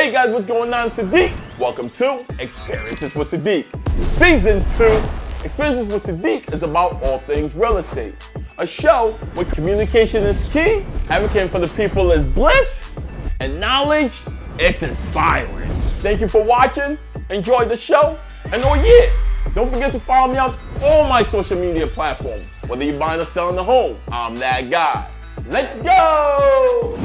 Hey guys, what's going on? Sadiq. Welcome to Experiences with Sadiq. Season 2. Experiences with Sadiq is about all things real estate. A show where communication is key, advocating for the people is bliss, and knowledge, it's inspiring. Thank you for watching. Enjoy the show. And oh yeah, don't forget to follow me on all my social media platforms. Whether you're buying or selling a home, I'm that guy. Let's go!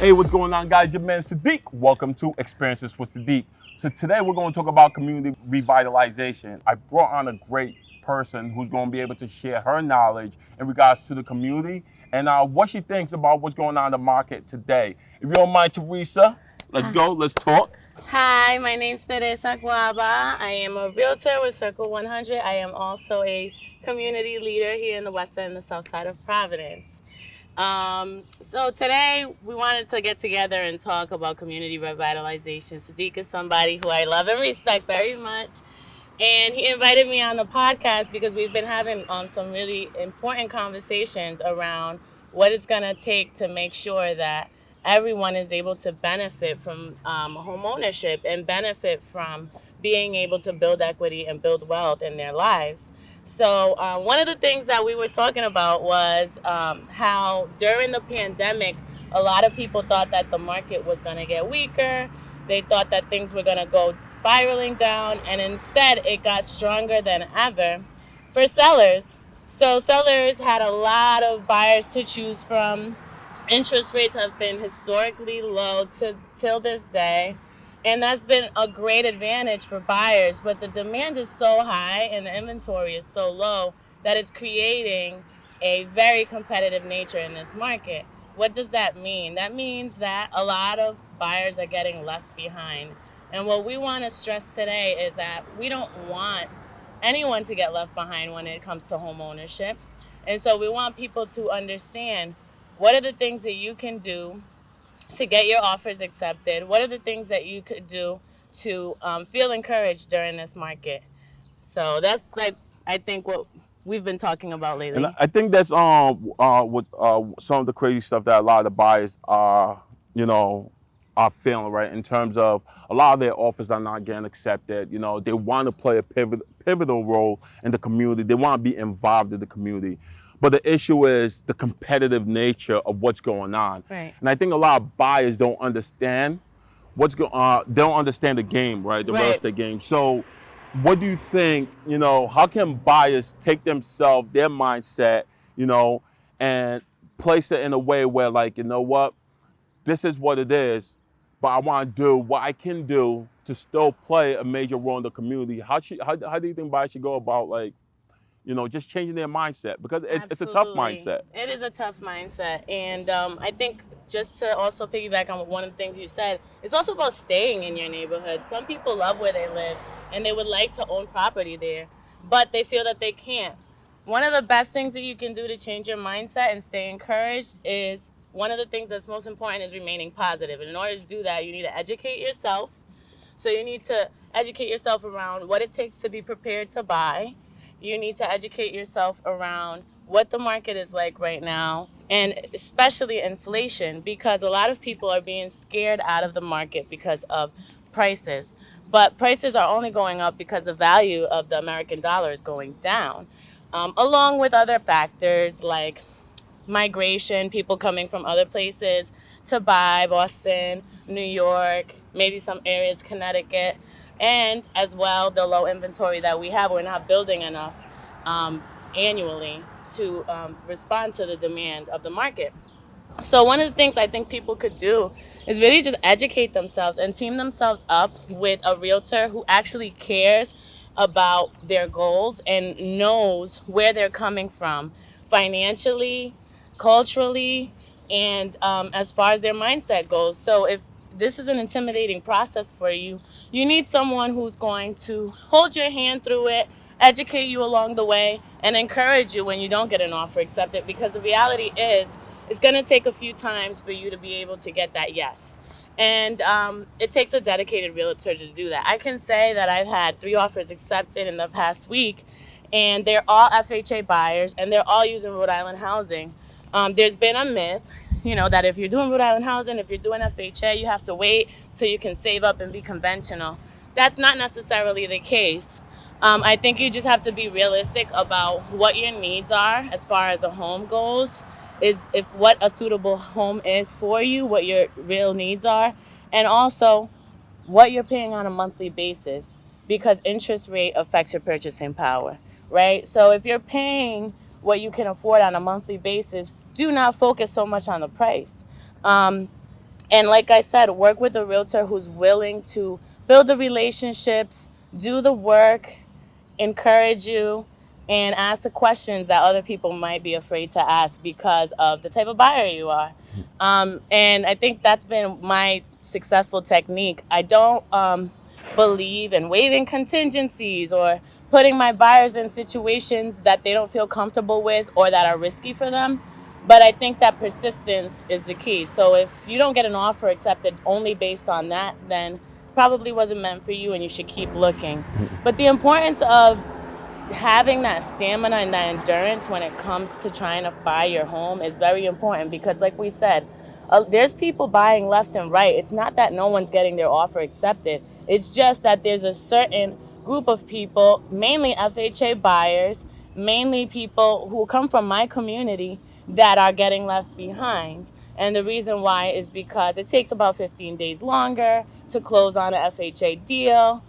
Hey, what's going on, guys? Your man Sadiq. Welcome to Experiences with Sadiq. So today we're going to talk about community revitalization. I brought on a great person who's going to be able to share her knowledge in regards to the community and what she thinks about what's going on in the market today. If you don't mind, Teresa, let's go. Let's talk. Hi, my name's Teresa Guaba. I am a realtor with Circle 100. I am also a community leader here in the west end and the south side of Providence. So today we wanted to get together and talk about community revitalization. Sadiq is somebody who I love and respect very much. And he invited me on the podcast because we've been having some really important conversations around what it's going to take to make sure that everyone is able to benefit from home ownership and benefit from being able to build equity and build wealth in their lives. So one of the things that we were talking about was how during the pandemic, a lot of people thought that the market was going to get weaker. They thought that things were going to go spiraling down, and instead it got stronger than ever for sellers. So sellers had a lot of buyers to choose from. Interest rates have been historically low till this day. And that's been a great advantage for buyers, but the demand is so high and the inventory is so low that it's creating a very competitive nature in this market. What does that mean? That means that a lot of buyers are getting left behind. And what we want to stress today is that we don't want anyone to get left behind when it comes to home ownership. And so we want people to understand what are the things that you can do to get your offers accepted. What are the things that you could do to feel encouraged during this market? So that's I think what we've been talking about lately. And I think that's with some of the crazy stuff that a lot of the buyers are feeling, right? In terms of a lot of their offers are not getting accepted. You know, they want to play a pivotal role in the community. They want to be involved in the community. But the issue is the competitive nature of what's going on. Right. And I think a lot of buyers don't understand what's going on. They don't understand the game, right? The real estate game. So what do you think, how can buyers take themselves, their mindset, and place it in a way where, like, you know what, this is what it is, but I want to do what I can do to still play a major role in the community. How do you think buyers should go about, like, just changing their mindset? Because it's a tough mindset. It is a tough mindset. And I think just to also piggyback on one of the things you said, it's also about staying in your neighborhood. Some people love where they live and they would like to own property there, but they feel that they can't. One of the best things that you can do to change your mindset and stay encouraged is one of the things that's most important is remaining positive. And in order to do that, you need to educate yourself. So you need to educate yourself around what it takes to be prepared to buy. You need to educate yourself around what the market is like right now, and especially inflation, because a lot of people are being scared out of the market because of prices. But prices are only going up because the value of the American dollar is going down, along with other factors like migration, people coming from other places to buy, Boston, New York, maybe some areas, Connecticut. And as well, the low inventory that we have, we're not building enough annually to respond to the demand of the market. So one of the things I think people could do is really just educate themselves and team themselves up with a realtor who actually cares about their goals and knows where they're coming from financially, culturally, and as far as their mindset goes. So if this is an intimidating process for you, you need someone who's going to hold your hand through it, educate you along the way, and encourage you when you don't get an offer accepted, because the reality is it's going to take a few times for you to be able to get that yes. And it takes a dedicated realtor to do that. I can say that I've had 3 offers accepted in the past week, and they're all FHA buyers, and they're all using Rhode Island housing. There's been a myth, that if you're doing Rhode Island housing, if you're doing FHA, you have to wait till you can save up and be conventional. That's not necessarily the case. I think you just have to be realistic about what your needs are as far as a home goes, is if what a suitable home is for you, what your real needs are, and also what you're paying on a monthly basis, because interest rate affects your purchasing power, right? So if you're paying what you can afford on a monthly basis, do not focus so much on the price. Um, and like I said, work with a realtor who's willing to build the relationships, do the work, encourage you, and ask the questions that other people might be afraid to ask because of the type of buyer you are. And I think that's been my successful technique. I don't believe in waiving contingencies or putting my buyers in situations that they don't feel comfortable with or that are risky for them. But I think that persistence is the key. So if you don't get an offer accepted only based on that, then probably wasn't meant for you and you should keep looking. But the importance of having that stamina and that endurance when it comes to trying to buy your home is very important because, like we said, there's people buying left and right. It's not that no one's getting their offer accepted. It's just that there's a certain group of people, mainly FHA buyers, mainly people who come from my community, that are getting left behind. And the reason why is because it takes about 15 days longer to close on an FHA deal.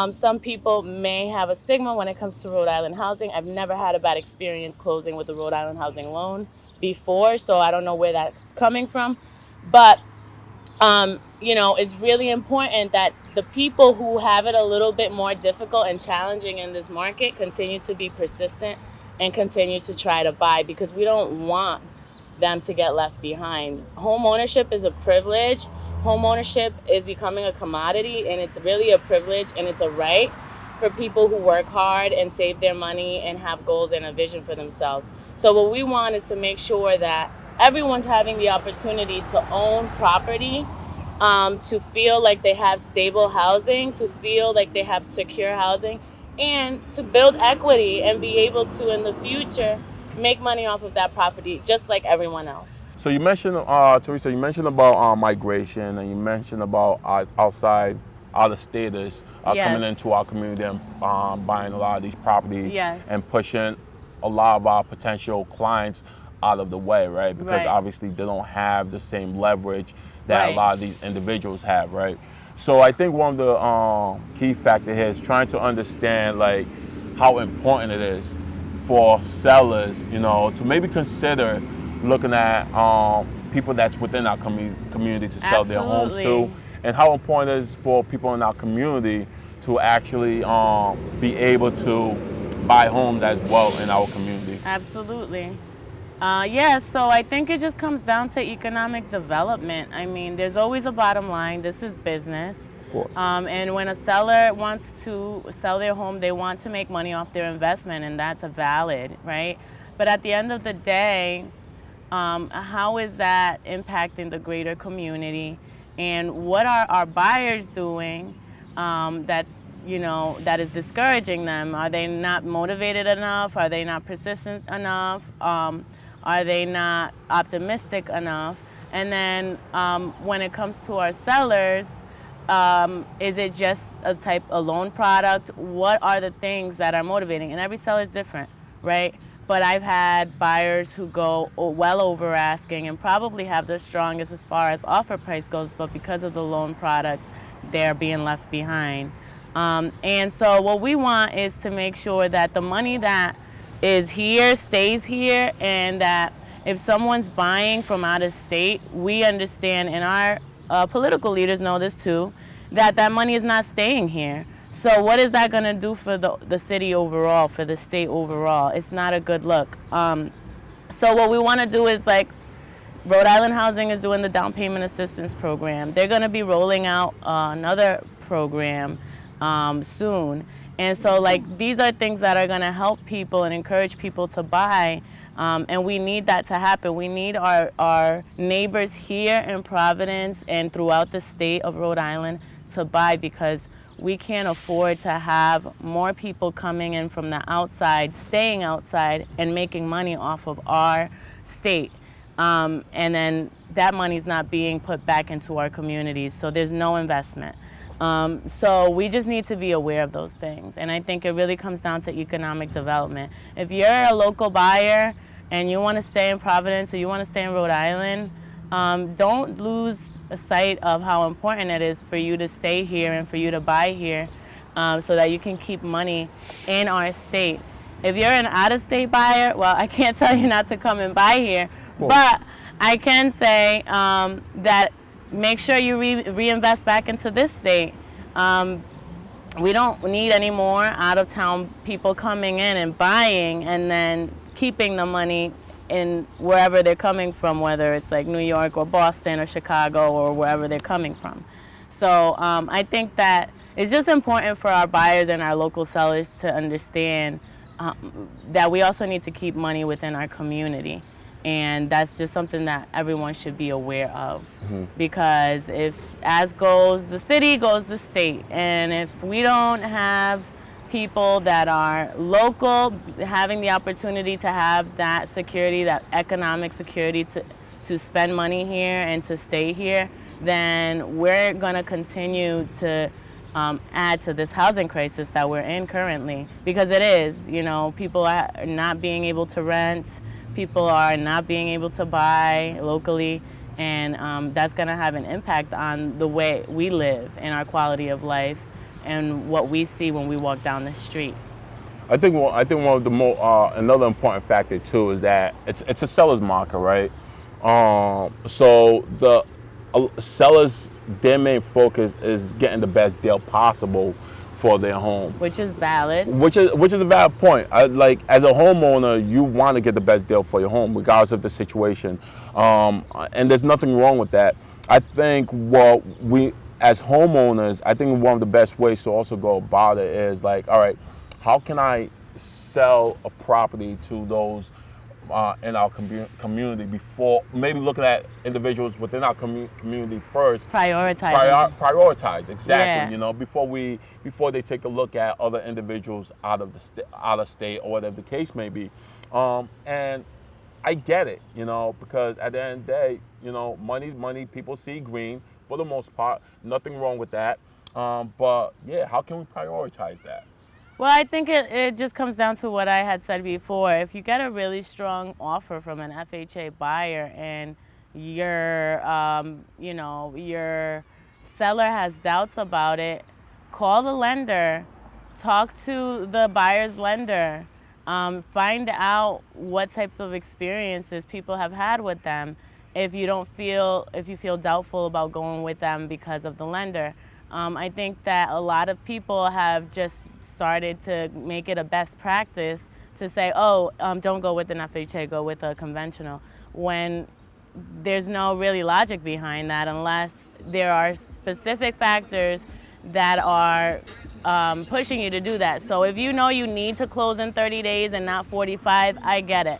Some people may have a stigma when it comes to Rhode Island housing. I've never had a bad experience closing with a Rhode Island housing loan before, so I don't know where that's coming from. But it's really important that the people who have it a little bit more difficult and challenging in this market continue to be persistent and continue to try to buy, because we don't want them to get left behind. Home ownership is a privilege. Home ownership is becoming a commodity, and it's really a privilege and it's a right for people who work hard and save their money and have goals and a vision for themselves. So what we want is to make sure that everyone's having the opportunity to own property, to feel like they have stable housing, to feel like they have secure housing, and to build equity and be able to, in the future, make money off of that property just like everyone else. So you mentioned, Teresa, you mentioned about migration, and you mentioned about outside, out-of-staters coming Yes. into our community and buying a lot of these properties Yes. and pushing a lot of our potential clients out of the way, right? Because Right. obviously they don't have the same leverage that Right. a lot of these individuals have, right? So I think one of the key factor here is trying to understand like how important it is for sellers, to maybe consider looking at people that's within our community to sell their homes Absolutely. to, and how important it is for people in our community to actually be able to buy homes as well in our community. Absolutely. Yeah, so I think it just comes down to economic development. I mean, there's always a bottom line. This is business. Of course. And when a seller wants to sell their home, they want to make money off their investment, and that's a valid, right? But at the end of the day, how is that impacting the greater community? And what are our buyers doing that is discouraging them? Are they not motivated enough? Are they not persistent enough? Are they not optimistic enough? And then when it comes to our sellers, is it just a loan product? What are the things that are motivating? And every seller is different, right? But I've had buyers who go well over asking and probably have the strongest as far as offer price goes, but because of the loan product, they're being left behind. And so what we want is to make sure that the money that is here stays here, and that if someone's buying from out of state, we understand, and our political leaders know this too, that money is not staying here. So what is that going to do for the city overall, for the state overall? It's not a good look. So what we want to do is, like, Rhode Island Housing is doing the down payment assistance program. They're going to be rolling out another program soon. And so, like, these are things that are going to help people and encourage people to buy. And we need that to happen. We need our neighbors here in Providence and throughout the state of Rhode Island to buy, because we can't afford to have more people coming in from the outside, staying outside, and making money off of our state. And then that money's not being put back into our communities, so there's no investment. So we just need to be aware of those things, and I think it really comes down to economic development. If you're a local buyer and you want to stay in Providence or you want to stay in Rhode Island, don't lose sight of how important it is for you to stay here and for you to buy here, so that you can keep money in our state. If you're an out-of-state buyer, well, I can't tell you not to come and buy here, but I can say that make sure you reinvest back into this state. We don't need any more out-of-town people coming in and buying and then keeping the money in wherever they're coming from, whether it's like New York or Boston or Chicago or wherever they're coming from. So I think that it's just important for our buyers and our local sellers to understand that we also need to keep money within our community. And that's just something that everyone should be aware of. Because if as goes the city, goes the state. And if we don't have people that are local having the opportunity to have that security, that economic security to spend money here and to stay here, then we're going to continue to add to this housing crisis that we're in currently. Because it is, people are not being able to rent. People are not being able to buy locally, and that's going to have an impact on the way we live and our quality of life and what we see when we walk down the street. I think one of the another important factor too is that it's a seller's market, right? So the sellers, their main focus is getting the best deal possible for their home, which is valid. Which is a valid point. Like as a homeowner, you want to get the best deal for your home, regardless of the situation, and there's nothing wrong with that. I think what we as homeowners, I think one of the best ways to also go about it is like, all right, how can I sell a property to those in our community before maybe looking at individuals within our community first. Prioritize, exactly. Yeah. Before they take a look at other individuals out of state or whatever the case may be. And I get it, because at the end of the day, money's money. People see green for the most part. Nothing wrong with that. But yeah, how can we prioritize that? Well, I think it just comes down to what I had said before. If you get a really strong offer from an FHA buyer and your seller has doubts about it, call the lender, talk to the buyer's lender, find out what types of experiences people have had with them. If you feel doubtful about going with them because of the lender. I think that a lot of people have just started to make it a best practice to say, don't go with an FHA, go with a conventional, when there's no really logic behind that unless there are specific factors that are pushing you to do that. So if you know you need to close in 30 days and not 45, I get it.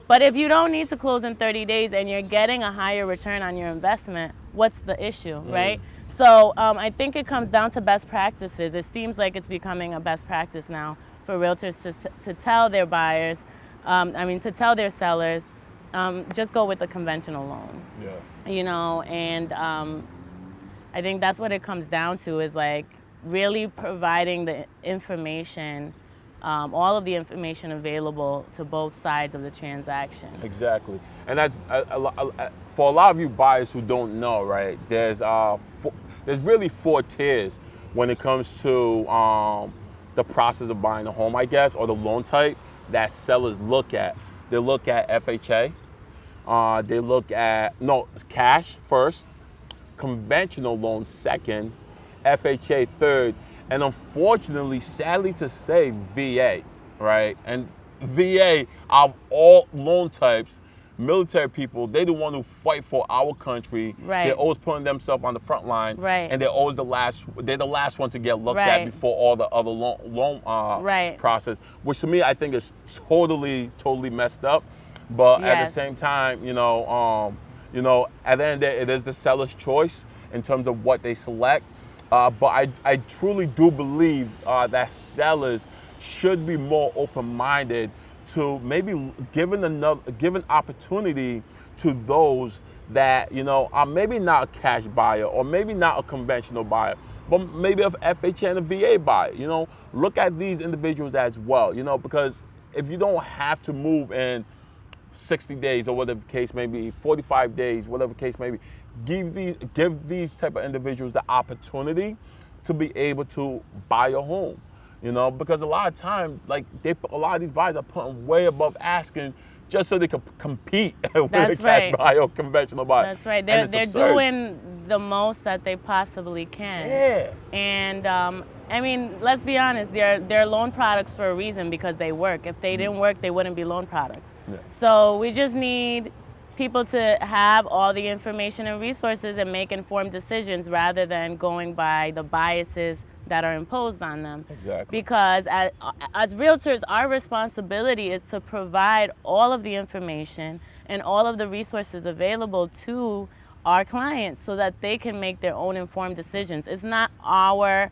But if you don't need to close in 30 days and you're getting a higher return on your investment, what's the issue, right? So I think it comes down to best practices. It seems like it's becoming a best practice now for realtors to tell their buyers, to tell their sellers, just go with a conventional loan. Yeah. And I think that's what it comes down to, is like really providing the information, all of the information available to both sides of the transaction. Exactly. And that's for a lot of you buyers who don't know, right? There's really 4 tiers when it comes to the process of buying a home, I guess, or the loan type that sellers look at. They look at FHA. They look at cash first, conventional loan second, FHA third, and unfortunately, sadly to say, VA, right? And VA, of all loan types, military people, they're the one who fight for our country. Right. They're always putting themselves on the front line. Right. And they're always the last one to get looked at before all the other loan process, which to me I think is totally messed up. But at the same time, at the end of the day, it is the seller's choice in terms of what they select. But I truly do believe that sellers should be more open-minded to maybe given opportunity to those that, are maybe not a cash buyer or maybe not a conventional buyer, but maybe a FHA and a VA buyer. Look at these individuals as well, because if you don't have to move in 60 days or whatever the case may be, 45 days, whatever the case may be, give these type of individuals the opportunity to be able to buy a home. Because a lot of times, a lot of these buyers are putting way above asking just so they can compete with a cash buyer or conventional buyer. That's right. They're doing the most that they possibly can. Yeah. And I mean, let's be honest. They're loan products for a reason, because they work. If they didn't work, they wouldn't be loan products. Yeah. So we just need people to have all the information and resources and make informed decisions rather than going by the biases that are imposed on them. Exactly. Because as realtors, our responsibility is to provide all of the information and all of the resources available to our clients so that they can make their own informed decisions. It's not our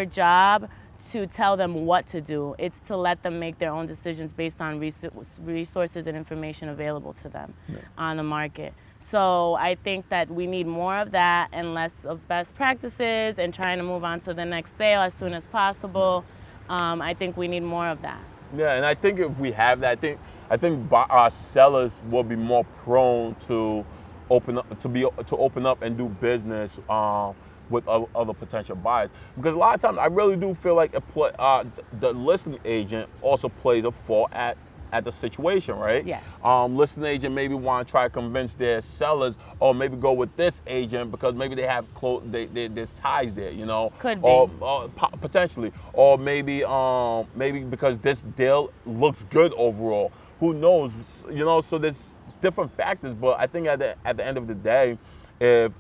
job to tell them what to do. It's to let them make their own decisions based on resources and information available to them on the market. So I think that we need more of that and less of best practices and trying to move on to the next sale as soon as possible. I think we need more of that. Yeah, and I think if we have that, I think our sellers will be more prone to open up and do business with other potential buyers. Because a lot of times, I really do feel like the listing agent also plays a fault at the situation, right? Yes. Listing agent maybe want to try to convince their sellers, or maybe go with this agent because maybe they have there's ties there, Could be. Or potentially, or maybe because this deal looks good overall. Who knows? So there's different factors, but I think at the end of the day, if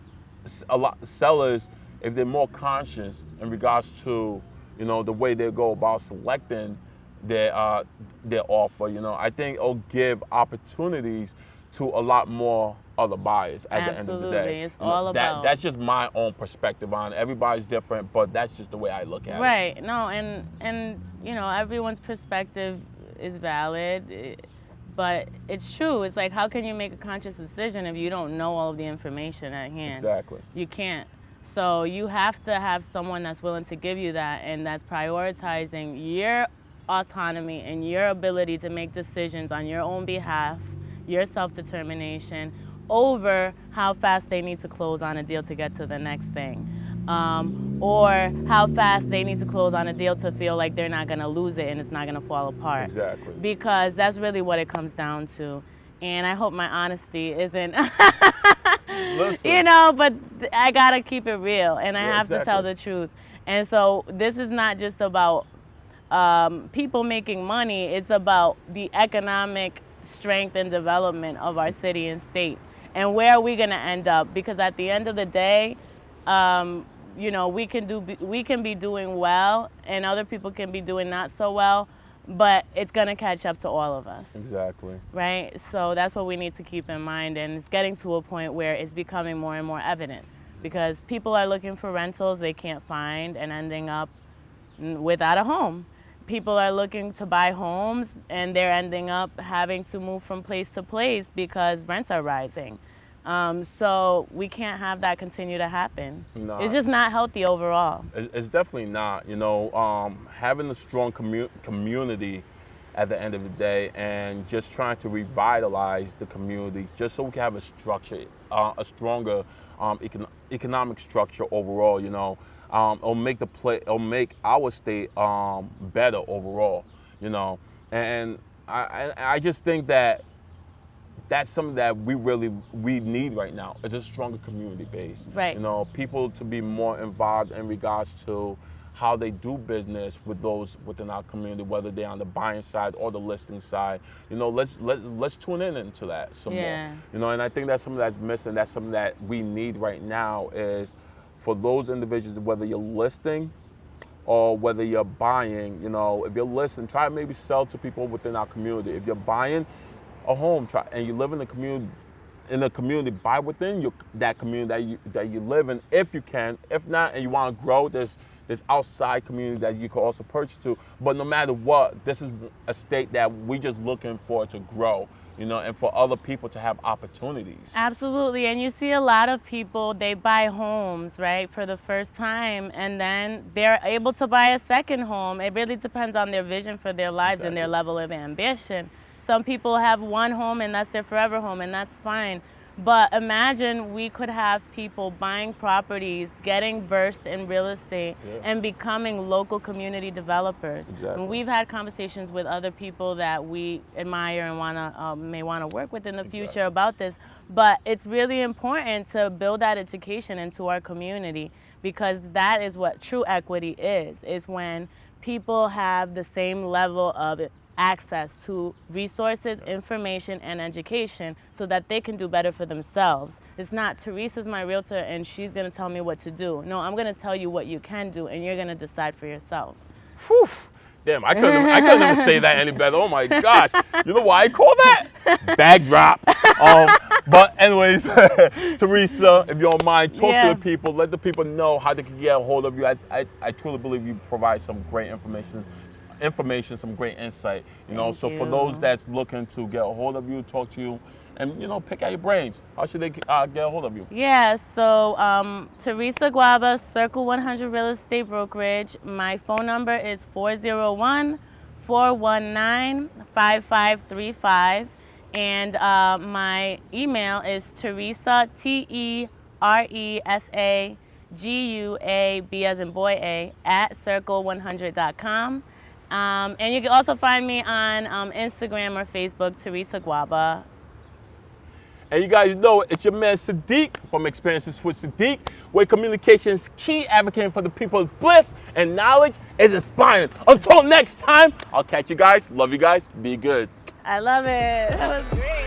a lot of sellers, if they're more conscious in regards to the way they go about selecting their offer, I think it'll give opportunities to a lot more other buyers at the end of the day. Absolutely, it's all about. That's just my own perspective on it. Everybody's different, but that's just the way I look at it. Right. No, and everyone's perspective is valid, but it's true. It's like, how can you make a conscious decision if you don't know all of the information at hand? Exactly. You can't. So you have to have someone that's willing to give you that, and that's prioritizing your autonomy and your ability to make decisions on your own behalf, your self-determination, over how fast they need to close on a deal to get to the next thing. Or how fast they need to close on a deal to feel like they're not going to lose it and it's not going to fall apart. Exactly. Because that's really what it comes down to. And I hope my honesty isn't, Listen. But I got to keep it real, and I have to tell the truth. And so this is not just about people making money. It's about the economic strength and development of our city and state. And where are we going to end up? Because at the end of the day, we can be doing well, and other people can be doing not so well, but it's going to catch up to all of us. Exactly. Right? So that's what we need to keep in mind, and it's getting to a point where it's becoming more and more evident, because people are looking for rentals they can't find and ending up without a home. People are looking to buy homes and they're ending up having to move from place to place because rents are rising. So we can't have that continue to happen. No. It's just not healthy overall. It's definitely not. Having a strong community at the end of the day, and just trying to revitalize the community, just so we can have a structure, a stronger economic structure overall. It'll make our state better overall. And I just think that that's something that we need right now, is a stronger community base. Right. People to be more involved in regards to how they do business with those within our community, whether they're on the buying side or the listing side. Let's tune into that some more. And I think that's something that's missing. That's something that we need right now, is for those individuals, whether you're listing or whether you're buying. If you're listing, try to maybe sell to people within our community. If you're buying a home, and you live in the community, buy within that community that you live in, if you can. If not, and you want to grow, there's There's outside community that you can also purchase to. But no matter what, this is a state that we're just looking for to grow, you know, and for other people to have opportunities. Absolutely. And you see a lot of people, they buy homes, right, for the first time, and then they're able to buy a second home. It really depends on their vision for their lives and their level of ambition. Some people have one home and that's their forever home, and that's fine. But imagine we could have people buying properties, getting versed in real estate, and becoming local community developers. Exactly. And we've had conversations with other people that we admire and may want to work with in the future about this. But it's really important to build that education into our community, because that is what true equity is when people have the same level of access to resources, information, and education so that they can do better for themselves. It's not, Teresa's my realtor and she's gonna tell me what to do. No, I'm gonna tell you what you can do and you're gonna decide for yourself. Whew. Damn, I couldn't even say that any better. Oh my gosh. You know why I call that? Bag drop. But anyways, Teresa, if you don't mind, talk to the people, let the people know how they can get a hold of you. I truly believe you provide some great information, some great insight, you know. So for those that's looking to get a hold of you, talk to you, and, you know, pick out your brains, how should they get a hold of you? Yeah, so Teresa Guaba, Circle 100 Real Estate Brokerage. My phone number is 401-419-5535. And my email is Teresa, TERESA, GUAB as in boy A, at circle100.com. And you can also find me on Instagram or Facebook, Teresa Guaba. And you guys know it's your man Sadiq from Experiences with Sadiq, where communication is key, advocating for the people's bliss and knowledge is inspiring. Until next time, I'll catch you guys. Love you guys. Be good. I love it. That was great.